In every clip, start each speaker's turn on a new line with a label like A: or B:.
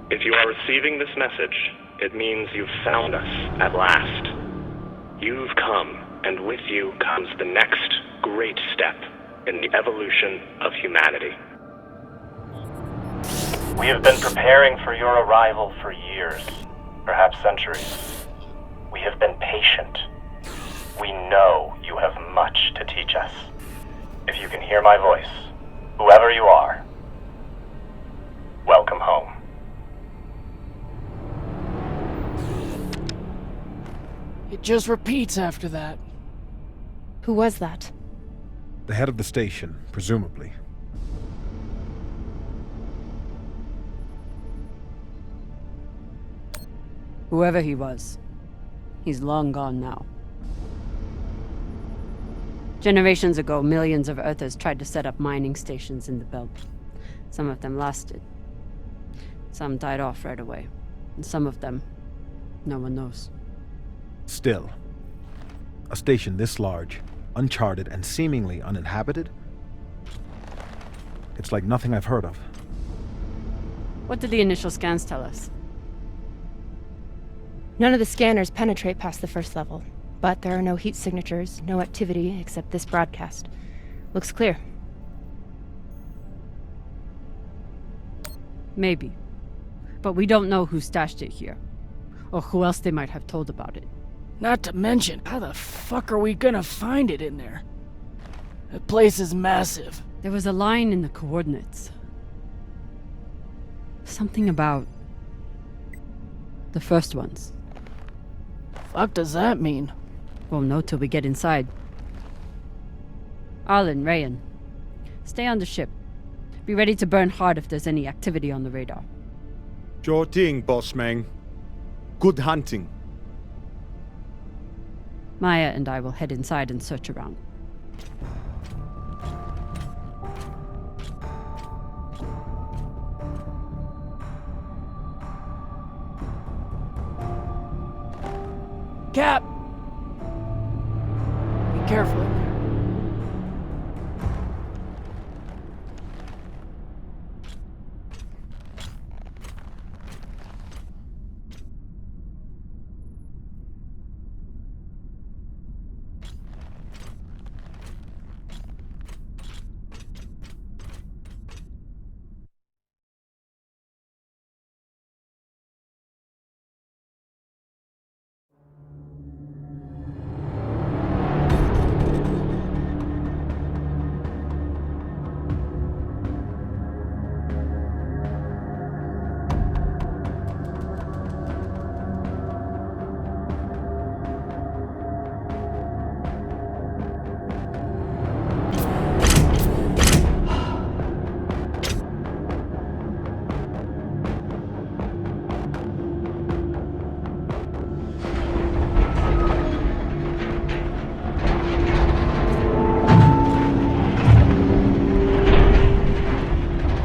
A: If you are receiving this message, it means you've found us at last. You've come, and with you comes the next great step in the evolution of humanity. We have been preparing for your arrival for years, perhaps centuries. We have been patient. We know you have much to teach us. If you can hear my voice, whoever you are, welcome home.
B: It just repeats after that.
C: Who was that?
D: The head of the station, presumably.
E: Whoever he was, he's long gone now. Generations ago, millions of Earthers tried to set up mining stations in the belt. Some of them lasted. Some died off right away. And some of them, no one knows.
D: Still, a station this large, uncharted, and seemingly uninhabited? It's like nothing I've heard of.
E: What did the initial scans tell us?
C: None of the scanners penetrate past the first level, but there are no heat signatures, no activity except this broadcast. Looks clear.
E: Maybe. But we don't know who stashed it here, or who else they might have told about it.
B: Not to mention, how the fuck are we gonna find it in there? The place is massive.
E: There was a line in the coordinates. Something about the first ones.
B: Fuck does that mean?
E: We'll know till we get inside. Arlen, Rayan, stay on the ship. Be ready to burn hard if there's any activity on the radar.
F: Sure thing, boss man. Good hunting.
E: Maya and I will head inside and search around.
B: Cap! Be careful in there.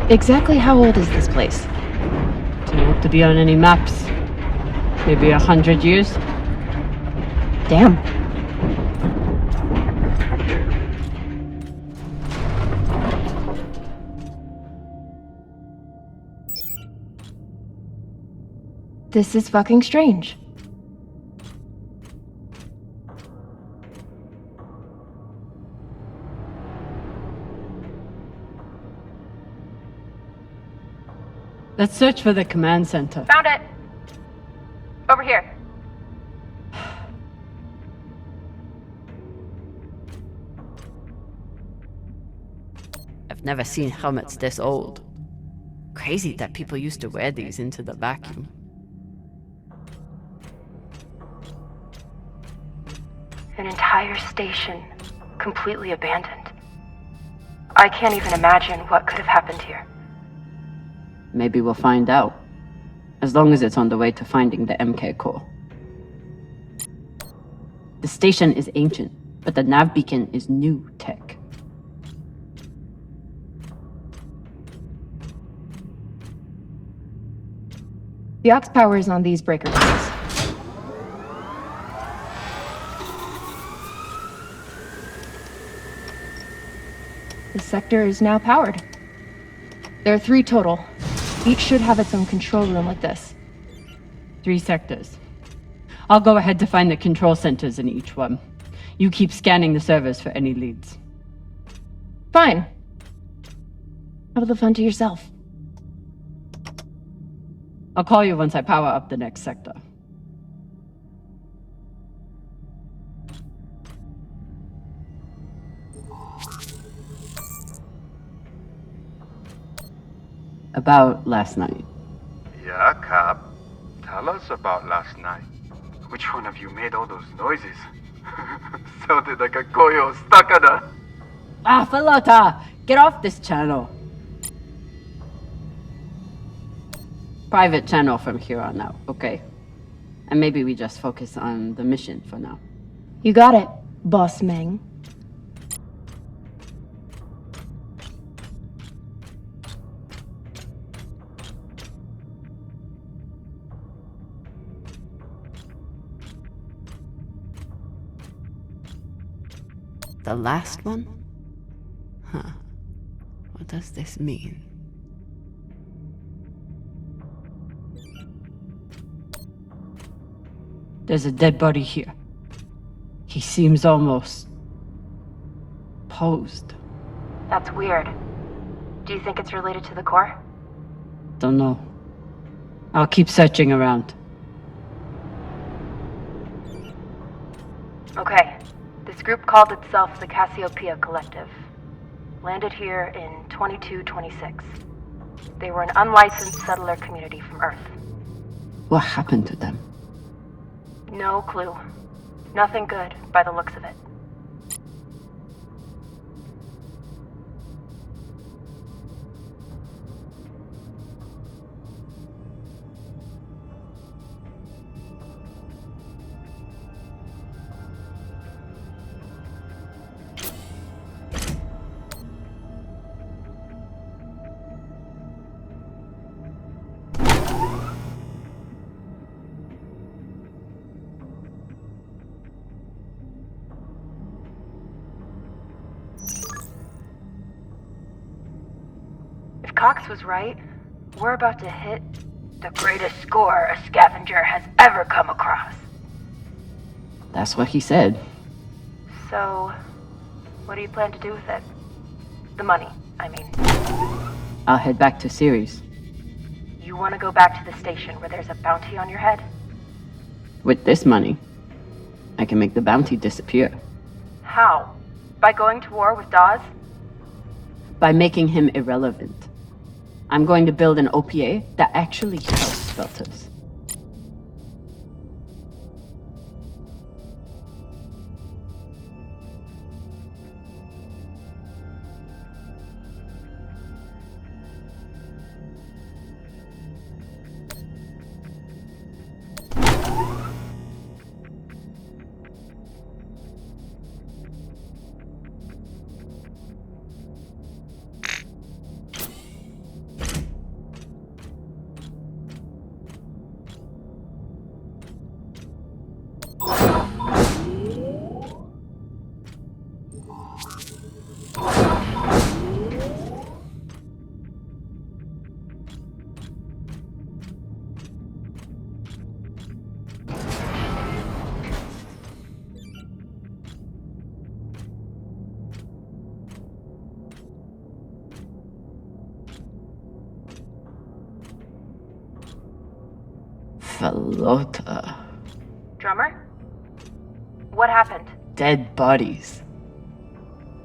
C: Exactly how old is this place?
E: Doesn't look to be on any maps. Maybe 100 years?
C: Damn. This is fucking strange.
E: Let's search for the command center.
C: Found it! Over here.
E: I've never seen helmets this old. Crazy that people used to wear these into the vacuum.
C: An entire station, completely abandoned. I can't even imagine what could have happened here.
E: Maybe we'll find out. As long as it's on the way to finding the MK core. The station is ancient, but the nav beacon is new tech.
C: The aux power is on these breaker boards. The sector is now powered. There are 3 total. Each should have its own control room like this.
E: 3 sectors. I'll go ahead to find the control centers in each one. You keep scanning the servers for any leads.
C: Fine. Have the fun to yourself.
E: I'll call you once I power up the next sector. About last night.
G: Yeah, Cap. Tell us about last night. Which one of you made all those noises? Sounded like a koyo stuck on a...
E: Ah, Falota! Get off this channel! Private channel from here on out, okay? And maybe we just focus on the mission for now.
C: You got it, Boss Meng.
E: The last one? Huh. What does this mean? There's a dead body here. He seems almost... posed.
C: That's weird. Do you think it's related to the core?
E: Don't know. I'll keep searching around.
C: Okay. This group called itself the Cassiopeia Collective. Landed here in 2226. They were an unlicensed settler community from Earth.
E: What happened to them?
C: No clue. Nothing good, by the looks of it. If Cox was right, we're about to hit the greatest score a scavenger has ever come across.
E: That's what he said.
C: So, what do you plan to do with it? The money, I mean.
E: I'll head back to Ceres.
C: You want to go back to the station where there's a bounty on your head?
E: With this money, I can make the bounty disappear.
C: How? By going to war with Dawes?
E: By making him irrelevant. I'm going to build an OPA that actually helps Belters. Falota.
C: Drummer? What happened?
E: Dead bodies.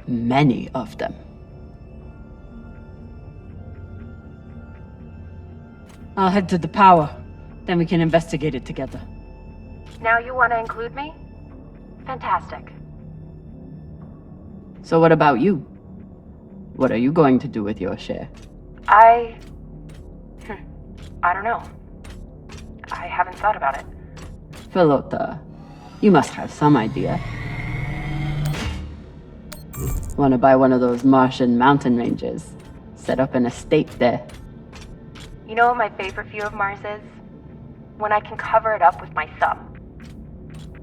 E: Many of them. I'll head to the power. Then we can investigate it together.
C: Now you want to include me? Fantastic.
E: So what about you? What are you going to do with your share?
C: I don't know. I haven't thought about it.
E: Falota, you must have some idea. Want to buy one of those Martian mountain ranges? Set up an estate there.
C: You know what my favorite view of Mars is? When I can cover it up with my thumb.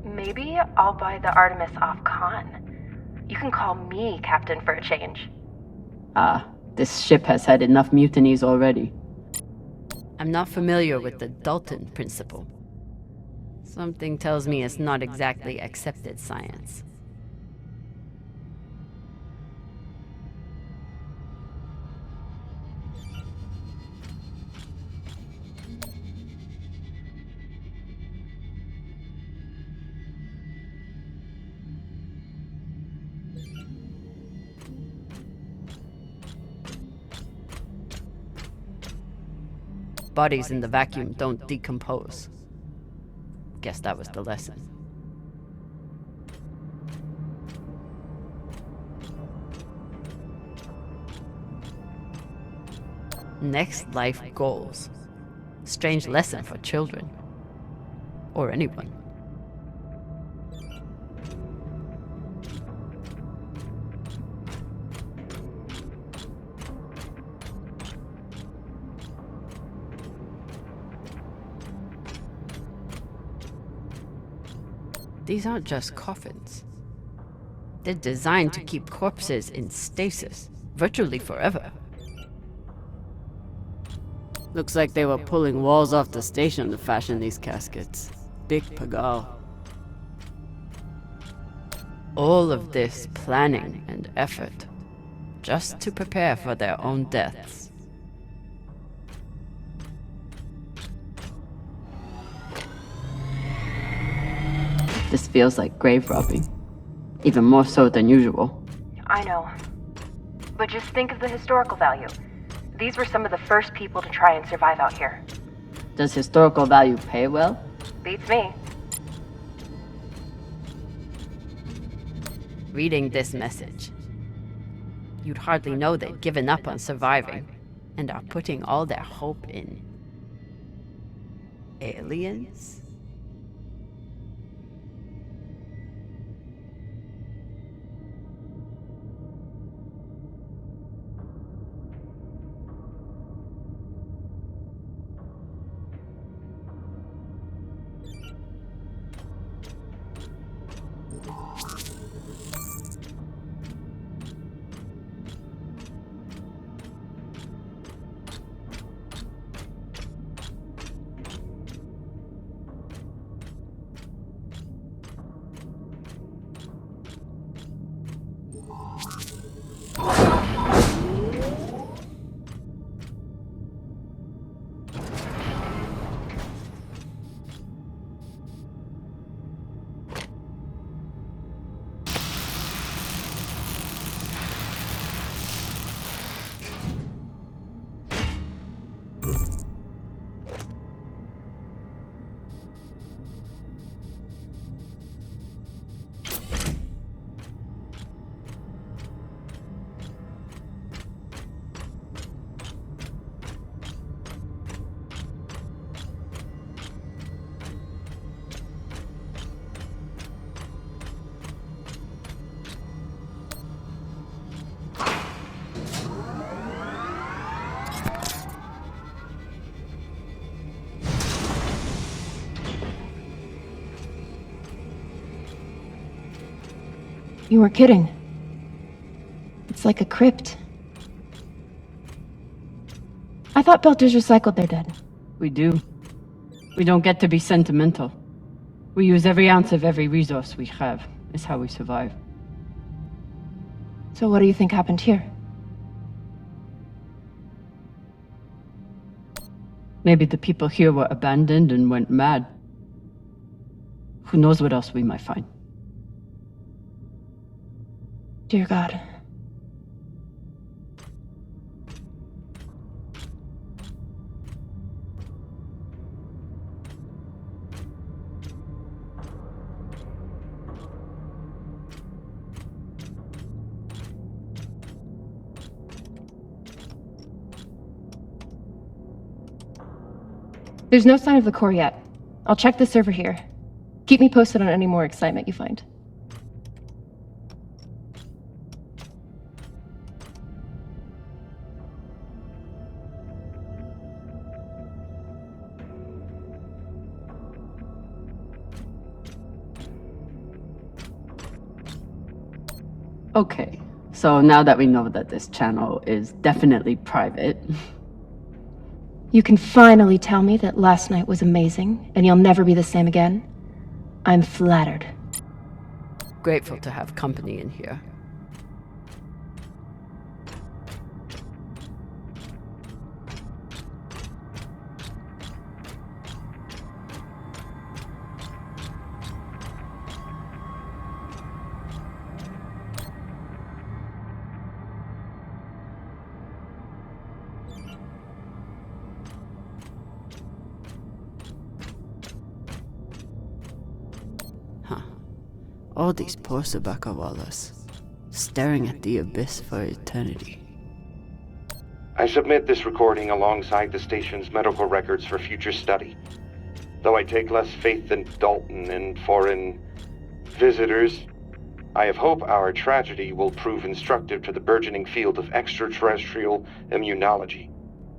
C: Maybe I'll buy the Artemis off Khan. You can call me Captain for a change.
E: Ah, this ship has had enough mutinies already. I'm not familiar with the Dalton principle. Something tells me it's not exactly accepted science. Bodies in the vacuum don't decompose. Guess that was the lesson. Next life goals. Strange lesson for children. Or anyone. These aren't just coffins. They're designed to keep corpses in stasis, virtually forever.
B: Looks like they were pulling walls off the station to fashion these caskets. Big pagal.
E: All of this planning and effort, just to prepare for their own deaths. This feels like grave robbing. Even more so than usual.
C: I know. But just think of the historical value. These were some of the first people to try and survive out here.
E: Does historical value pay well?
C: Beats me.
E: Reading this message, you'd hardly know they'd given up on surviving and are putting all their hope in aliens?
C: You were kidding. It's like a crypt. I thought Belters recycled their dead.
E: We do. We don't get to be sentimental. We use every ounce of every resource we have. It's how we survive.
C: So what do you think happened here?
E: Maybe the people here were abandoned and went mad. Who knows what else we might find?
C: Dear God. There's no sign of the core yet. I'll check the server here. Keep me posted on any more excitement you find.
E: Okay, so now that we know that this channel is definitely private,
C: You can finally tell me that last night was amazing, and you'll never be the same again? I'm flattered.
E: Grateful to have company in here. All these poor Sabakawalas, staring at the abyss for eternity.
H: I submit this recording alongside the station's medical records for future study. Though I take less faith than Dalton in foreign visitors, I have hope our tragedy will prove instructive to the burgeoning field of extraterrestrial immunology.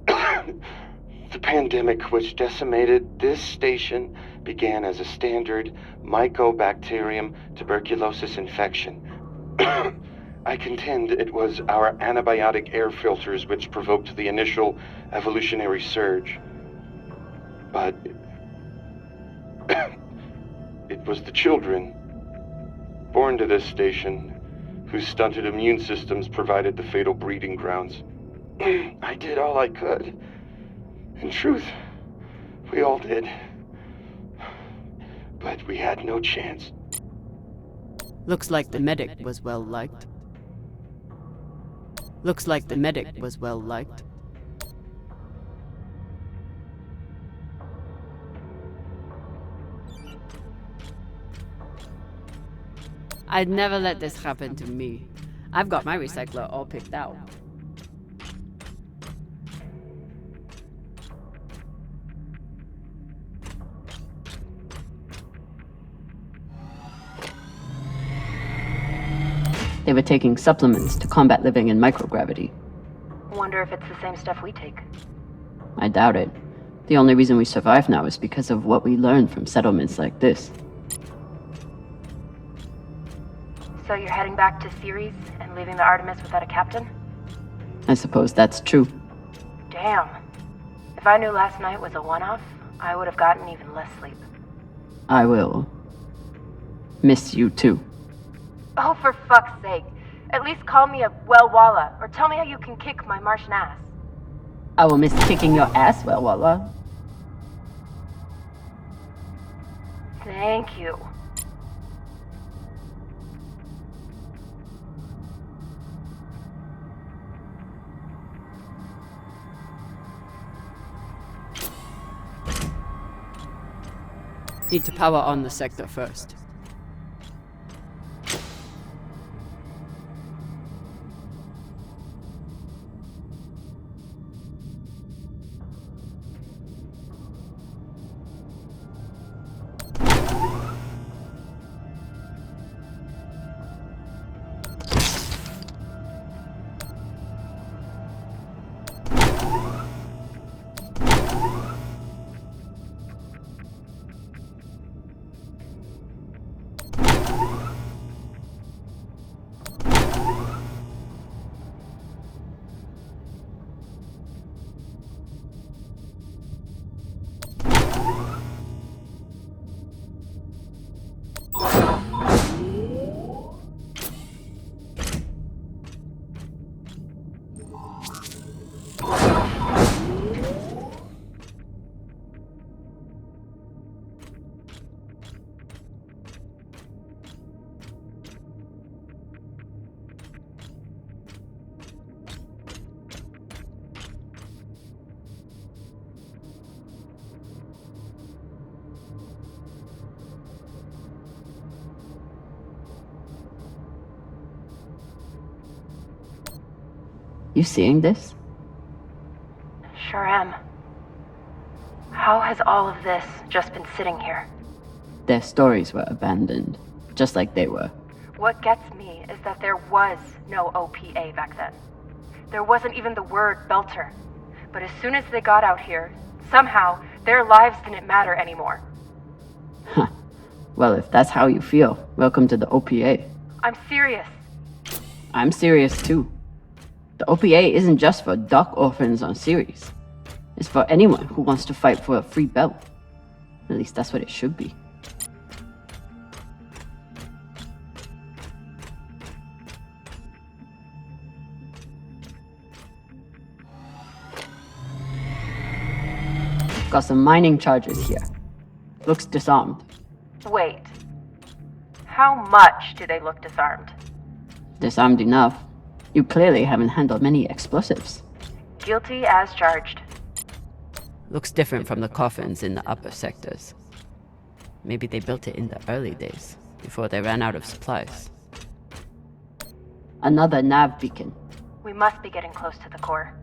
H: The pandemic which decimated this station began as a standard Mycobacterium tuberculosis infection. I contend it was our antibiotic air filters which provoked the initial evolutionary surge. But it was the children born to this station whose stunted immune systems provided the fatal breeding grounds. I did all I could. In truth, we all did. But we had no chance.
E: Looks like the medic was well liked. Looks like the medic was well liked. I'd never let this happen to me. I've got my recycler all picked out. They were taking supplements to combat living in microgravity.
C: Wonder if it's the same stuff we take.
E: I doubt it. The only reason we survive now is because of what we learned from settlements like this.
C: So you're heading back to Ceres and leaving the Artemis without a captain?
E: I suppose that's true.
C: Damn. If I knew last night was a one-off, I would have gotten even less sleep.
E: I will miss you too.
C: Oh, for fuck's sake. At least call me a well-walla, or tell me how you can kick my Martian ass.
E: I will miss kicking your ass, well, Walla.
C: Thank you.
E: Need to power on the sector first. You seeing this?
C: Sure am. How has all of this just been sitting here?
E: Their stories were abandoned, just like they were.
C: What gets me is that there was no OPA back then. There wasn't even the word Belter. But as soon as they got out here, somehow their lives didn't matter anymore.
E: Huh. Well, if that's how you feel, welcome to the OPA.
C: I'm serious.
E: I'm serious too. The OPA isn't just for duck orphans on Ceres. It's for anyone who wants to fight for a free belt. At least that's what it should be. Got some mining charges here. Looks disarmed.
C: Wait. How much do they look disarmed?
E: Disarmed enough. You clearly haven't handled many explosives.
C: Guilty as charged.
E: Looks different from the coffins in the upper sectors. Maybe they built it in the early days, before they ran out of supplies. Another nav beacon.
C: We must be getting close to the core.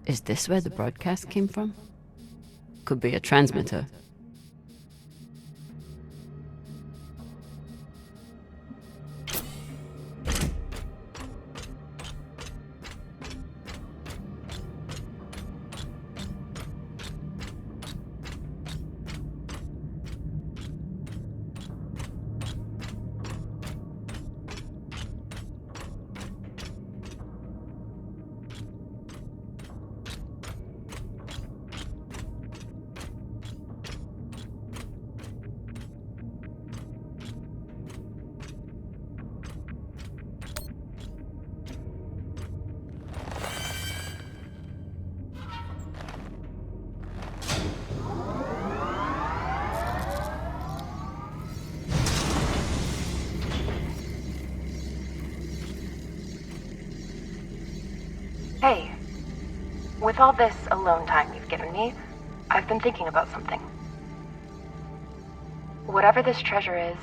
E: Is this where the broadcast came from? Could be a transmitter.
C: Hey, with all this alone time you've given me, I've been thinking about something. Whatever this treasure is,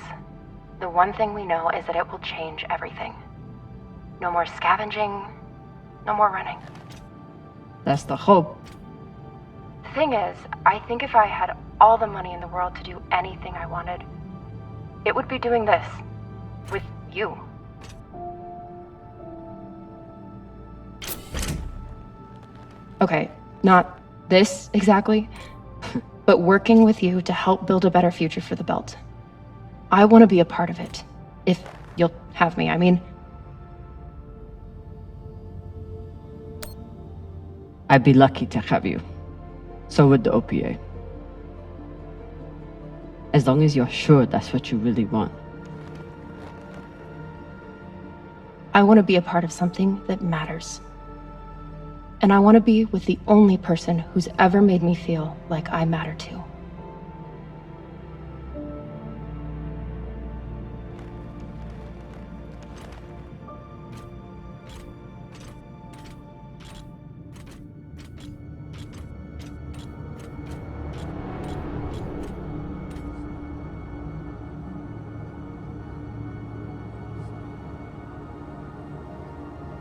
C: the one thing we know is that it will change everything. No more scavenging, no more running.
E: That's the hope.
C: The thing is, I think if I had all the money in the world to do anything I wanted, it would be doing this. With you. Okay, not this exactly, but working with you to help build a better future for the belt. I want to be a part of it. If you'll have me, I mean.
E: I'd be lucky to have you. So would the OPA. As long as you're sure that's what you really want.
C: I want to be a part of something that matters. And I want to be with the only person who's ever made me feel like I matter too.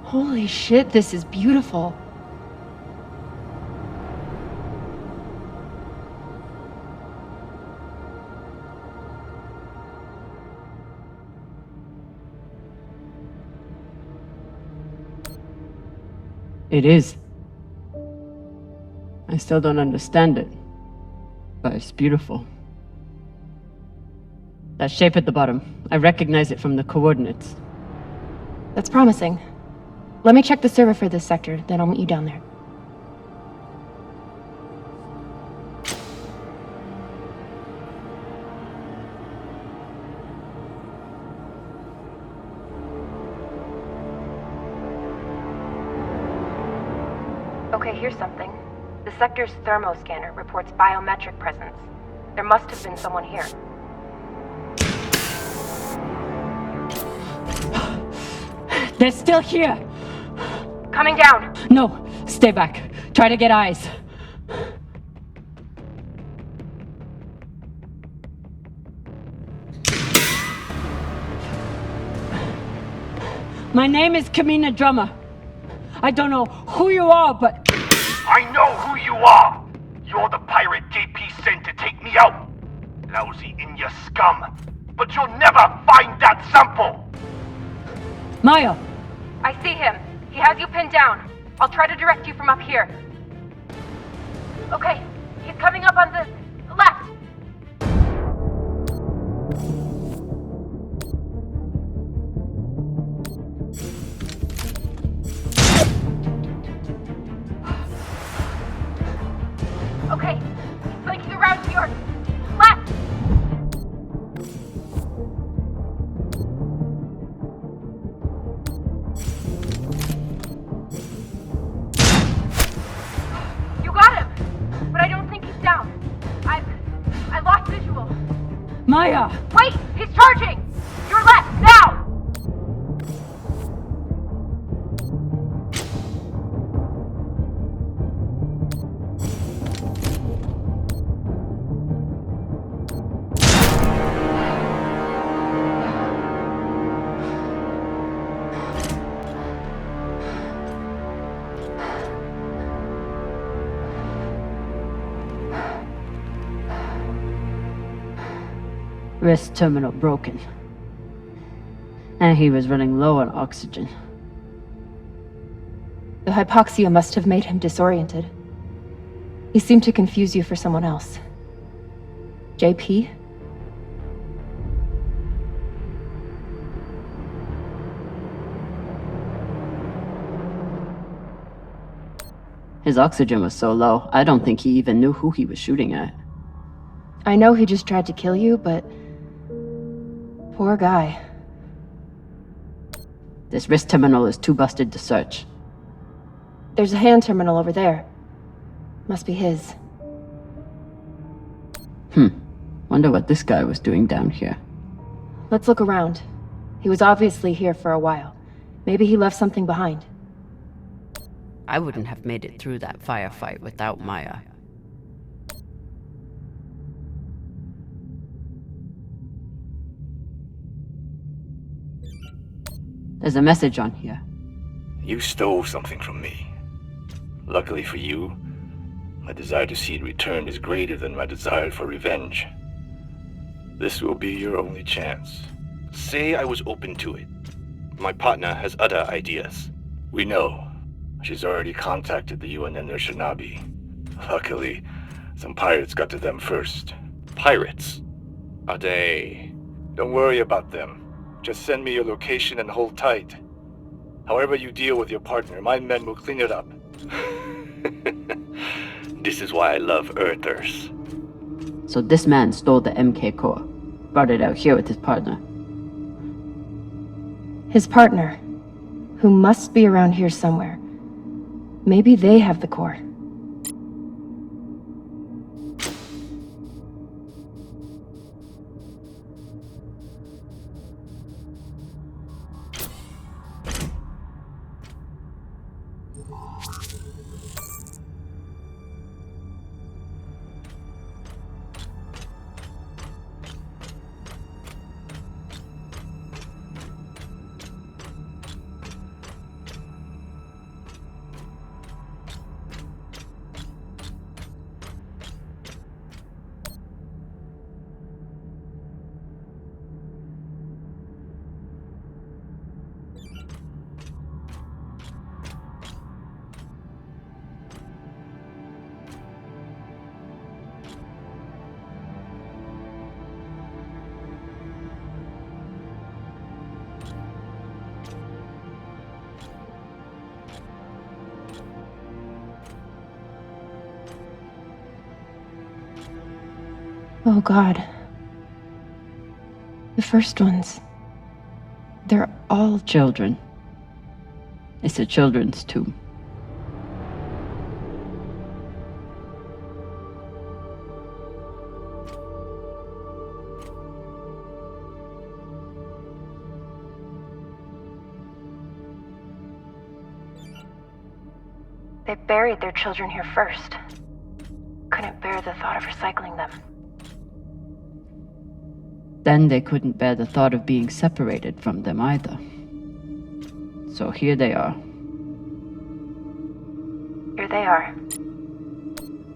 C: Holy shit, this is beautiful.
E: It is. I still don't understand it, but it's beautiful. That shape at the bottom, I recognize it from the coordinates.
C: That's promising. Let me check the server for this sector, then I'll meet you down there. Okay, here's something. The sector's thermoscanner reports biometric presence. There must have been someone here.
E: They're still here!
C: Coming down!
E: No, stay back. Try to get eyes. My name is Kamina Drummer. I don't know who you are, but...
I: I know who you are! You're the pirate JP sent to take me out! Lousy in your scum! But you'll never find that sample!
E: Maya!
C: I see him. He has you pinned down. I'll try to direct you from up here. Okay, he's coming up on the left. Okay, he's flanking around to your left. You got him, but I don't think he's down. I lost visual.
E: Maya!
C: Wait, he's charging. Your left now.
E: Wrist terminal broken. And he was running low on oxygen.
C: The hypoxia must have made him disoriented. He seemed to confuse you for someone else. JP?
E: His oxygen was so low, I don't think he even knew who he was shooting at.
C: I know he just tried to kill you, but... poor guy.
E: This wrist terminal is too busted to search.
C: There's a hand terminal over there. Must be his.
E: Wonder what this guy was doing down here.
C: Let's look around. He was obviously here for a while. Maybe he left something behind.
E: I wouldn't have made it through that firefight without Maya. There's a message on here.
J: You stole something from me. Luckily for you, my desire to see it returned is greater than my desire for revenge. This will be your only chance. Say I was open to it. My partner has other ideas. We know. She's already contacted the UN and their shinabi. Luckily, some pirates got to them first. Pirates? Are they? Don't worry about them. Just send me your location and hold tight. However you deal with your partner, my men will clean it up. This is why I love Earthers.
E: So this man stole the MK core, brought it out here with his partner.
C: His partner, who must be around here somewhere. Maybe they have the core. Oh God. The first ones. They're all
E: Children. It's a children's tomb.
C: They buried their children here first. Couldn't bear the thought of recycling them.
E: Then they couldn't bear the thought of being separated from them either. So here they are.
C: Here they are.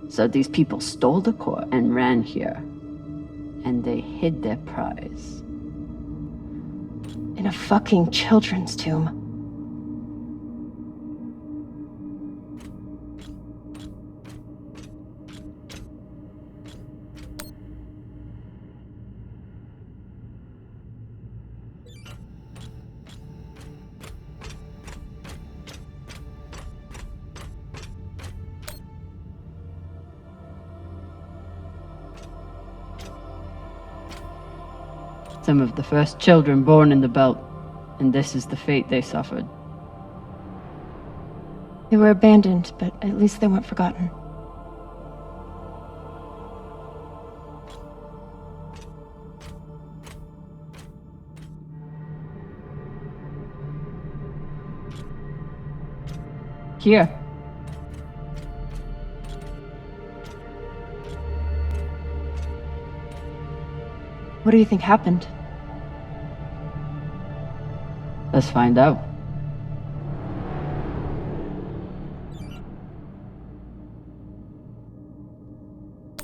E: So these people stole the core and ran here. And they hid their prize.
C: In a fucking children's tomb.
E: Some of the first children born in the belt, and this is the fate they suffered.
C: They were abandoned, but at least they weren't forgotten.
E: Here.
C: What do you think happened?
E: Let's find out.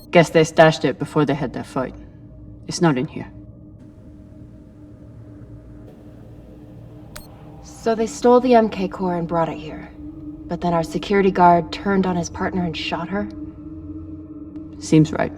E: Guess they stashed it before they had their fight. It's not in here.
C: So they stole the MK core and brought it here. But then our security guard turned on his partner and shot her?
E: Seems right.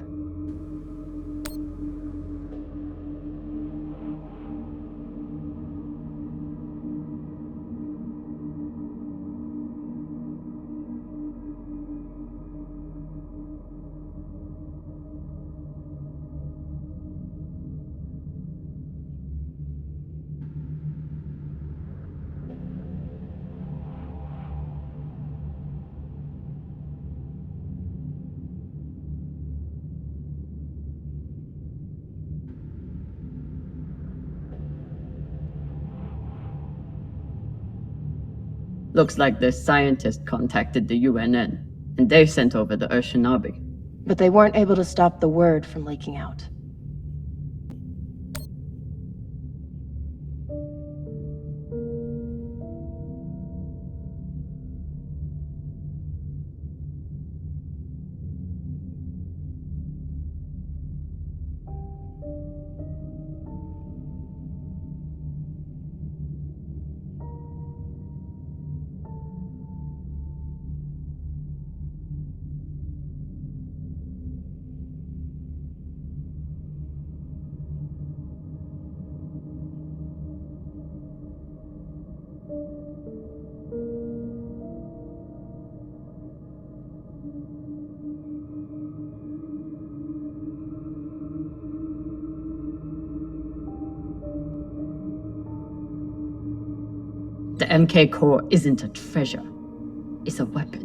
E: Looks like the scientist contacted the UNN, and they sent over the Urshinabi.
C: But they weren't able to stop the word from leaking out.
E: The MK core isn't a treasure. It's a weapon.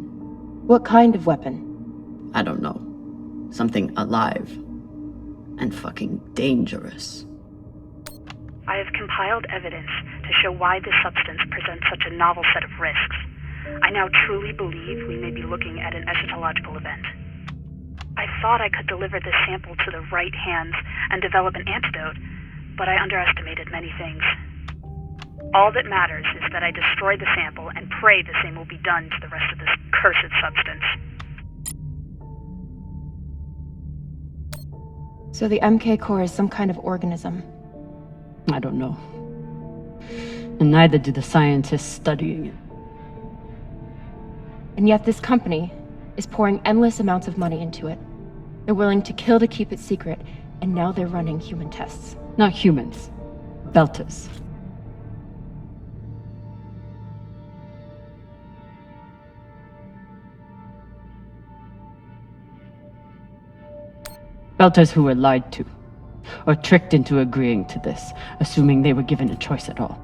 C: What kind of weapon?
E: I don't know. Something alive. And fucking dangerous.
K: I have compiled evidence to show why this substance presents such a novel set of risks. I now truly believe we may be looking at an eschatological event. I thought I could deliver this sample to the right hands and develop an antidote, but I underestimated many things. All that matters is that I destroy the sample and pray the same will be done to the rest of this cursed substance.
C: So the MK core is some kind of organism.
E: I don't know. And neither do the scientists studying it.
C: And yet this company is pouring endless amounts of money into it. They're willing to kill to keep it secret, and now they're running human tests.
E: Not humans. Belters. Belters who were lied to, or tricked into agreeing to this, assuming they were given a choice at all.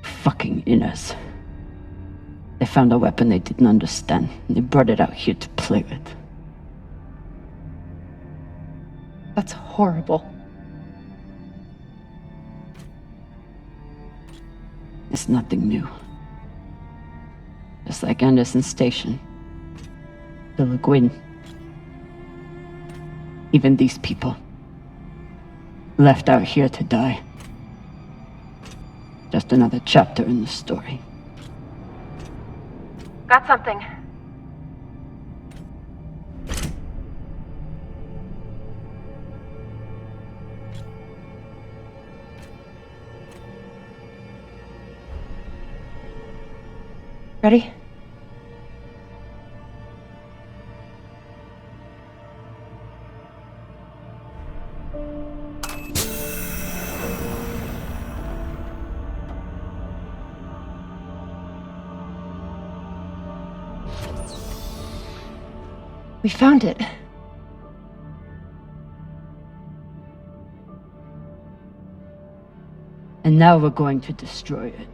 E: Fucking inners. They found a weapon they didn't understand, and they brought it out here to play with.
C: That's horrible.
E: It's nothing new. Just like Anderson Station, the Le Guin. Even these people, left out here to die. Just another chapter in the story.
C: Got something. Ready? We found it.
E: And now we're going to destroy it.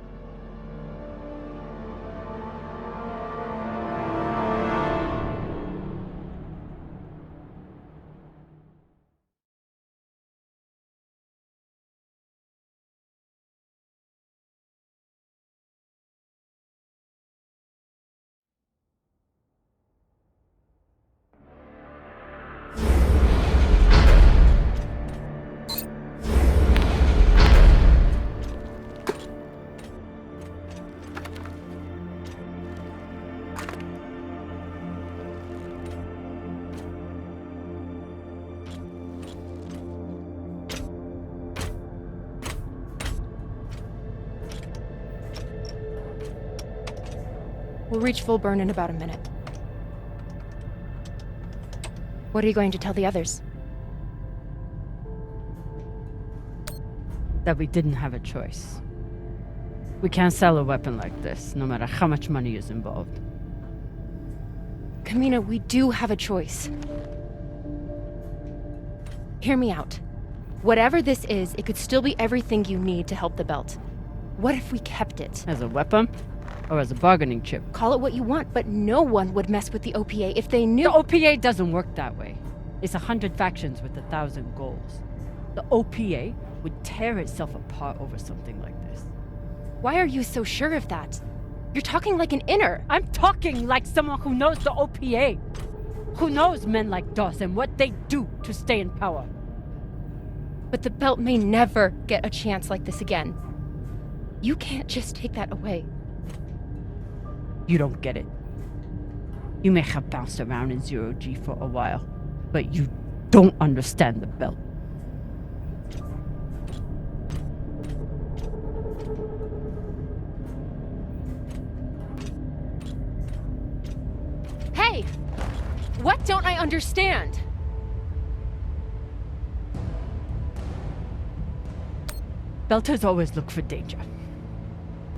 C: We'll reach full burn in about a minute. What are you going to tell the others?
E: That we didn't have a choice. We can't sell a weapon like this, no matter how much money is involved.
C: Kamina, we do have a choice. Hear me out. Whatever this is, it could still be everything you need to help the belt. What if we kept it?
E: As a weapon? Or as a bargaining chip?
C: Call it what you want, but no one would mess with the OPA if they knew—
E: The OPA doesn't work that way. It's 100 factions with 1,000 goals. The OPA would tear itself apart over something like this.
C: Why are you so sure of that? You're talking like an inner.
E: I'm talking like someone who knows the OPA. Who knows men like Doss and what they do to stay in power.
C: But the belt may never get a chance like this again. You can't just take that away.
E: You don't get it. You may have bounced around in zero-G for a while, but you don't understand the belt.
C: Hey! What don't I understand?
E: Belters always look for danger.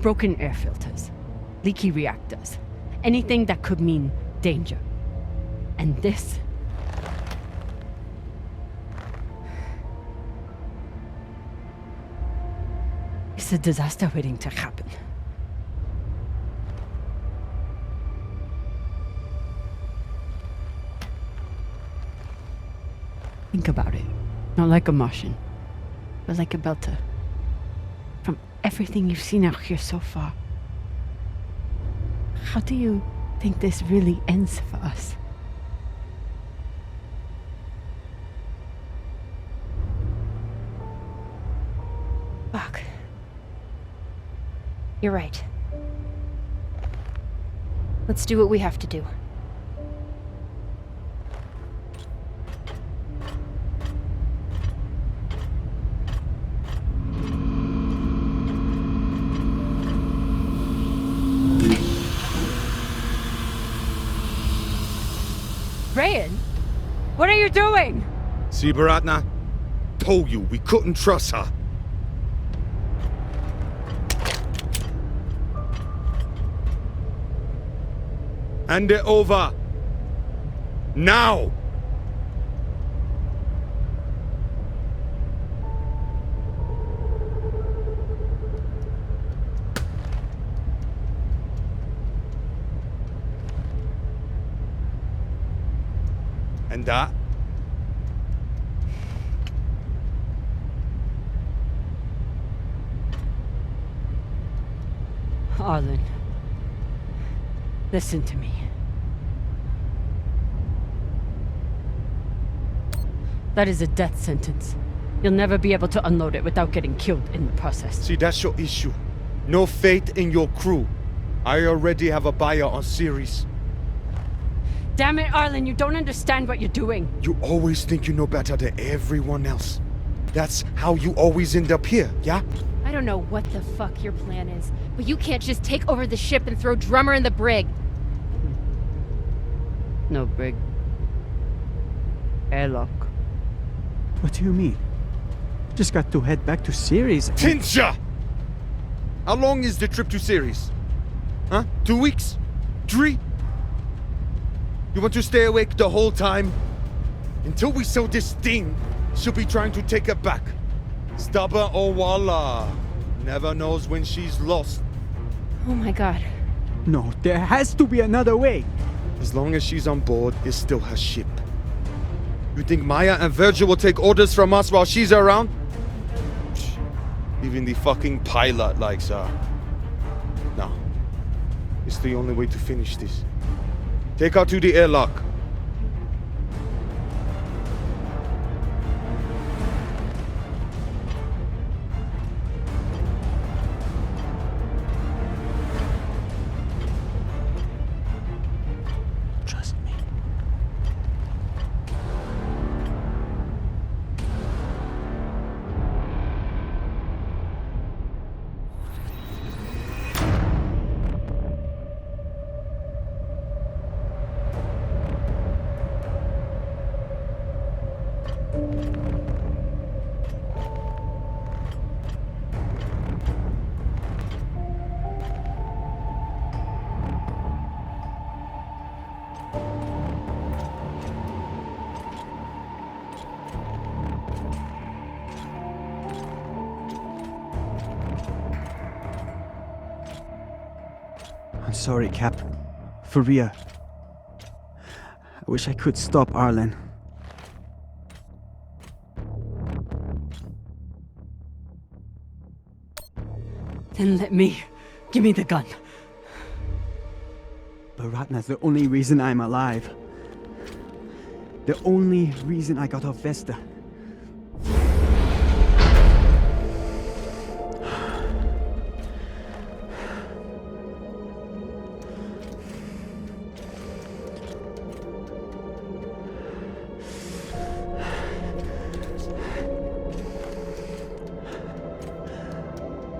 E: Broken air filters. Leaky reactors. Anything that could mean danger. And this... it's a disaster waiting to happen. Think about it. Not like a Martian, but like a Belter. From everything you've seen out here so far, how do you think this really ends for us?
C: Fuck. You're right. Let's do what we have to do.
E: Rayan? What are you doing?
F: See, Baratna? Told you we couldn't trust her. Hand it over. Now! And that?
E: Arlen, listen to me. That is a death sentence. You'll never be able to unload it without getting killed in the process.
F: See, that's your issue. No faith in your crew. I already have a buyer on Ceres.
E: Damn it, Arlen, you don't understand what you're doing.
F: You always think you know better than everyone else. That's how you always end up here, yeah?
L: I don't know what the fuck your plan is, but you can't just take over the ship and throw Drummer in the brig.
E: No brig. Airlock.
M: What do you mean? Just got to head back to Ceres.
F: Tinsha! How long is the trip to Ceres? Huh? 2 weeks? 3? You want to stay awake the whole time? Until we sell this thing, she'll be trying to take it back. Stubborn Owala. Never knows when she's lost.
L: Oh my god.
M: No, there has to be another way.
F: As long as she's on board, it's still her ship. You think Maya and Virgil will take orders from us while she's around? Even the fucking pilot likes her. No. It's the only way to finish this. Take her to the airlock.
M: Trust me. I'm sorry, Cap. For real. I wish I could stop Arlen.
E: Then let me. Give me the gun.
M: But Ratna's the only reason I'm alive. The only reason I got off Vesta.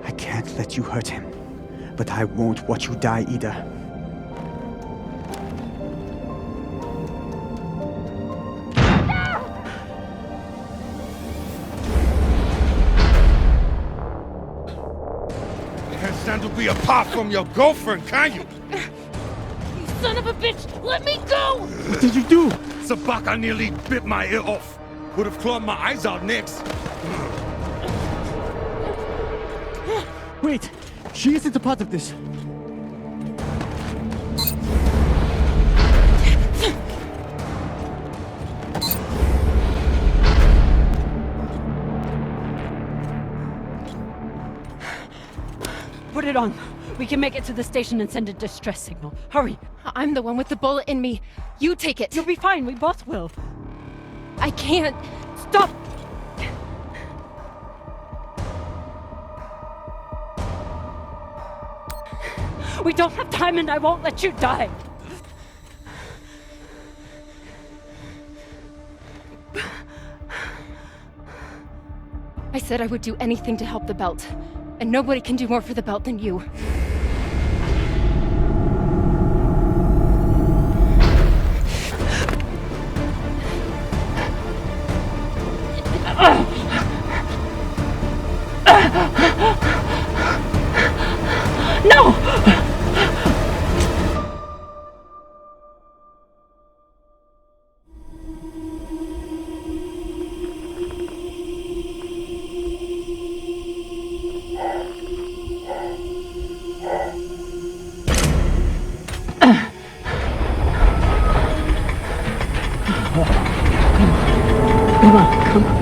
M: I can't let you hurt him, but I won't watch you die either.
F: Stand to be apart from your girlfriend, can you?
L: You son of a bitch! Let me go!
M: What did you do?
F: Sabaka nearly bit my ear off. Would have clawed my eyes out next.
M: Wait! She isn't a part of this.
E: Put it on. We can make it to the station and send a distress signal. Hurry.
L: I'm the one with the bullet in me. You take it.
E: You'll be fine. We both will.
L: I can't.
E: Stop! We don't have time and I won't let you die.
L: I said I would do anything to help the belt. And nobody can do more for the belt than you.
E: No! Come on, come on.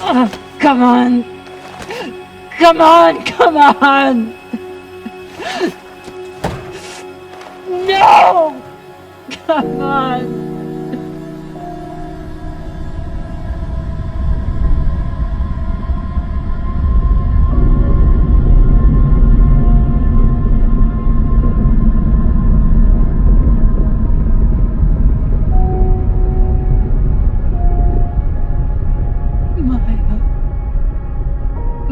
E: Oh, come on. Come on, come on. No! Come on.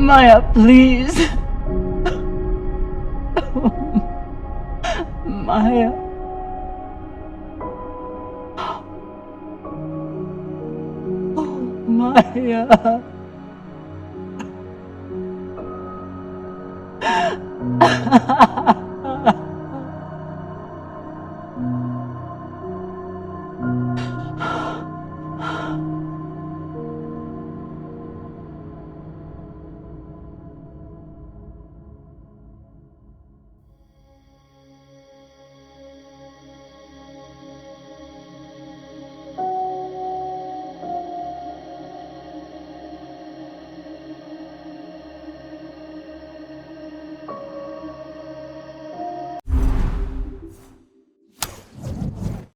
B: Maya, please. Maya. Oh, Maya.